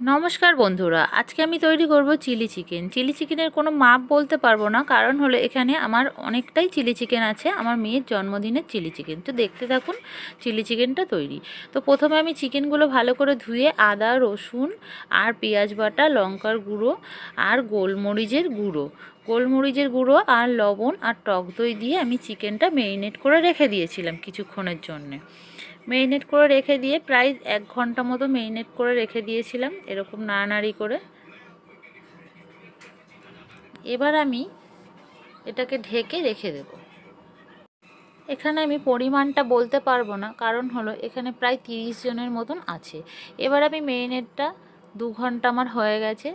নমস্কার বন্ধুরা, আজকে আমি তৈরি করব চিলি চিকেন। চিলি চিকেনের কোনো মাপ বলতে পারবো না, কারণ হলো এখানে আমার অনেকটাই চিলি চিকেন আছে। আমার মেয়ের জন্মদিনের চিলি চিকেন, তো দেখতে থাকুন চিলি চিকেনটা তৈরি। তো প্রথমে আমি চিকেনগুলো ভালো করে ধুয়ে আদা, রসুন আর পেঁয়াজ বাটা, লঙ্কার গুঁড়ো আর গোলমরিচের গুঁড়ো আর লবণ আর টক দই দিয়ে আমি চিকেনটা ম্যারিনেট করে রেখে দিয়েছিলাম কিছুক্ষণের জন্যে। ম্যারিনেট করে রেখে দিয়ে প্রায় 1 ঘন্টা মতো ম্যারিনেট করে রেখে দিয়েছিলাম, এরকম নাড়ানাড়ি করে। এবার আমি এটাকে ঢেকে রেখে দেব। এখানে আমি পরিমাণটা বলতে পারবো না, কারণ হলো এখানে প্রায় 30 জনের মতন আছে। এবার আমি ম্যারিনেটটা 2 ঘন্টা আমার হয়ে গেছে।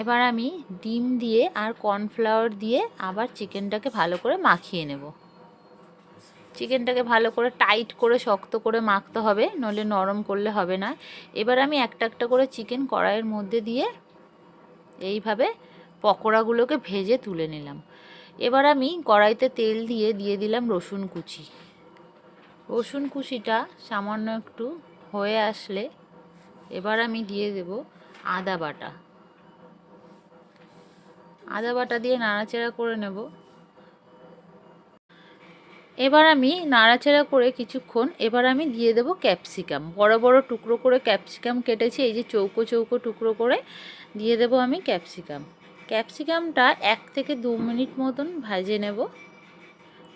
এবার আমি ডিম দিয়ে আর কর্নফ্লাওয়ার দিয়ে আবার চিকেনটাকে ভালো করে মাখিয়ে নেব। চিকেনটাকে ভালো করে টাইট করে শক্ত করে মাখতে হবে, নইলে নরম করলে হবে না। এবার আমি একটা একটা করে চিকেন কড়াইয়ের মধ্যে দিয়ে এইভাবে পকোড়াগুলোকে ভেজে তুলে নিলাম। এবার আমি কড়াইতে তেল দিয়ে দিলাম রসুন কুচি। রসুন কুচিটা সামান্য একটু হয়ে আসলে এবার আমি দিয়ে দেব আদা বাটা। আদা বাটা দিয়ে নাড়াচাড়া করে নেব। এবার আমি নাড়াচাড়া করে কিছুক্ষণ এবার আমি দিয়ে দেব ক্যাপসিকাম। বড় বড় টুকরো করে ক্যাপসিকাম কেটেছি, এই যে চৌকো চৌকো টুকরো করে দিয়ে দেব আমি ক্যাপসিকাম। ক্যাপসিকামটা 1 থেকে 2 মিনিট মতন ভেজে নেব।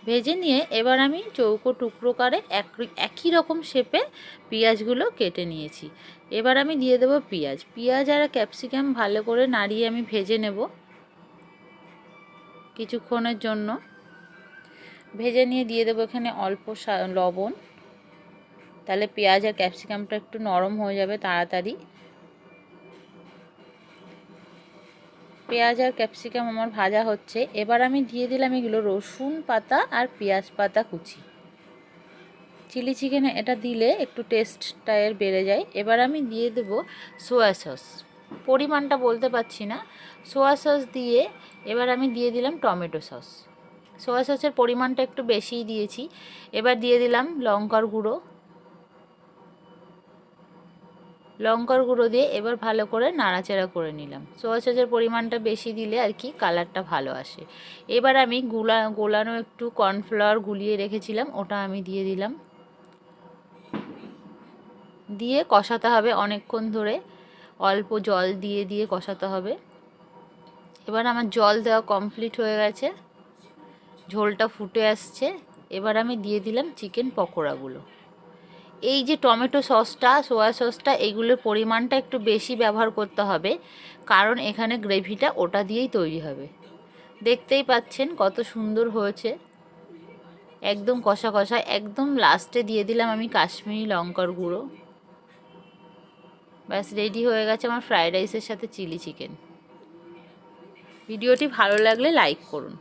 ভেজে নিয়ে এবার আমি চৌকো টুকরো করে একই রকম শেপে পেঁয়াজগুলো কেটে নিয়েছি। এবার আমি দিয়ে দেব পেঁয়াজ আর ক্যাপসিকাম ভালো করে নাড়িয়ে আমি ভেজে নেব কিছুক্ষণের জন্য। ভেজে নিয়ে দিয়ে দেবো এখানে অল্প লবণ, তাহলে পেঁয়াজ আর ক্যাপসিকামটা একটু নরম হয়ে যাবে তাড়াতাড়ি। পেঁয়াজ আর ক্যাপসিকাম আমার ভাজা হচ্ছে। এবার আমি দিয়ে দিলাম এগুলো রসুন পাতা আর পেঁয়াজ পাতা কুচি। চিলি চিকেনে এটা দিলে একটু টেস্টটা এর বেড়ে যায়। এবার আমি দিয়ে দেবো সোয়া সস। পরিমাণটা বলতে পারছি না। সোয়া সস দিয়ে এবার আমি দিয়ে দিলাম টমেটো সস। সোয়া সসের পরিমাণটা একটু বেশিই দিয়েছি। এবার দিয়ে দিলাম লঙ্কার গুঁড়ো দিয়ে এবার ভালো করে নাড়াচাড়া করে নিলাম। সোয়া সসের পরিমাণটা বেশি দিলে আর কি কালারটা ভালো আসে। এবার আমি গোলানো একটু কর্নফ্লাওয়ার গুলিয়ে রেখেছিলাম, ওটা আমি দিয়ে দিলাম। দিয়ে কষাতে হবে অনেকক্ষণ ধরে, অল্প জল দিয়ে কষাতে হবে। এবার আমার জল দেওয়া কমপ্লিট হয়ে গেছে, ঝোলটা ফুটে আসছে। এবার আমি দিয়ে দিলাম চিকেন পকোড়াগুলো। এই যে টমেটো সসটা, সোয়া সসটা, এইগুলোর পরিমাণটা একটু বেশি ব্যবহার করতে হবে, কারণ এখানে গ্রেভিটা ওটা দিয়েই তৈরি হবে। দেখতেই পাচ্ছেন কত সুন্দর হয়েছে, একদম কষা কষা। একদম লাস্টে দিয়ে দিলাম আমি কাশ্মীরি লঙ্কার গুঁড়ো। ব্যাস রেডি হয়ে গেছে আমার ফ্রায়েড রাইসের সাথে চিলি চিকেন। ভিডিওটি ভালো লাগলে লাইক করুন।